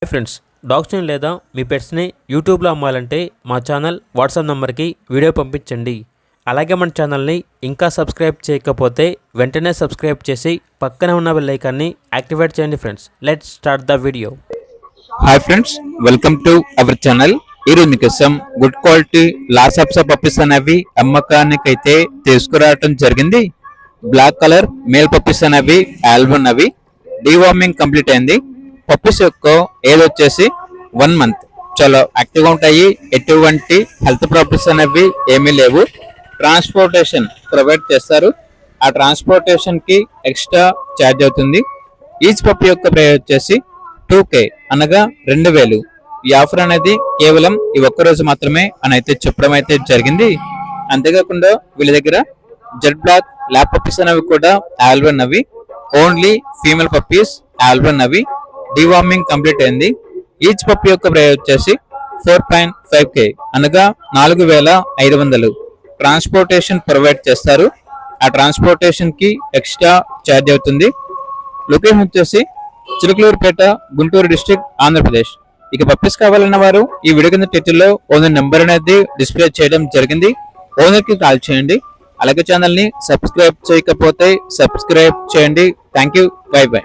Hi friends, డాగ్స్ని లేదా మీ పెట్స్ని యూట్యూబ్లో అమ్మాలంటే మా ఛానల్ వాట్సాప్ నెంబర్కి వీడియో పంపించండి. అలాగే మన ఛానల్ని ఇంకా సబ్స్క్రైబ్ చేయకపోతే వెంటనే సబ్స్క్రైబ్ చేసి పక్కనే ఉన్న బెల్ ఐకాన్ని యాక్టివేట్ చేయండి. Friends, let's start the video. Hi friends, welcome to our channel. ఈరోజు మీకోసం good quality lots of puppies అనేవి అమ్మకానికైతే తీసుకురావటం జరిగింది. బ్లాక్ కలర్ మేల్ పప్పీస్ అనేవి ఆల్బన్ అవి డీవార్మింగ్ కంప్లీట్ అయింది. పప్పీస్ యొక్క ఏజ్ వచ్చేసి 1 month. చాలా యాక్టివ్గా ఉంటాయి. ఎటువంటి హెల్త్ ప్రాబ్లమ్స్ అనేవి ఏమీ లేవు. ట్రాన్స్పోర్టేషన్ ప్రొవైడ్ చేస్తారు. ఆ ట్రాన్స్పోర్టేషన్ కి ఎక్స్ట్రా ఛార్జ్ అవుతుంది. ఈచ్ పప్పీ యొక్క ప్రైస్ వచ్చేసి 2K అనగా 2000. ఈ ఆఫర్ అనేది కేవలం ఈ ఒక్కరోజు మాత్రమే అని అయితే చెప్పడం అయితే జరిగింది. అంతేకాకుండా వీళ్ళ దగ్గర జెడ్ బ్లాక్ ల్యాబ్ పప్పీస్ అనేవి కూడా ఆల్బన్ అవి ఓన్లీ ఫీమేల్ పప్పీస్ ఆల్బన్ అవి డివార్మింగ్ కంప్లీట్ అయింది. ఈచ్ పప్పీ యొక్క ప్రైస్ వచ్చేసి 4.5K అనగా 4500. ట్రాన్స్పోర్టేషన్ ప్రొవైడ్ చేస్తారు. ఆ ట్రాన్స్పోర్టేషన్ కి ఎక్స్ట్రా ఛార్జ్ అవుతుంది. లొకేషన్ వచ్చేసి చిలుకలూరుపేట, గుంటూరు డిస్ట్రిక్ట్, ఆంధ్రప్రదేశ్. ఇక పప్పీస్ కావాలన్న వారు ఈ వీడియో కింద టైటిల్లో ఓనర్ నెంబర్ అనేది డిస్ప్లే చేయడం జరిగింది. ఓనర్ కి కాల్ చేయండి. అలాగే ఛానల్ ని సబ్స్క్రైబ్ చేయకపోతే సబ్స్క్రైబ్ చేయండి. Thank you. By by.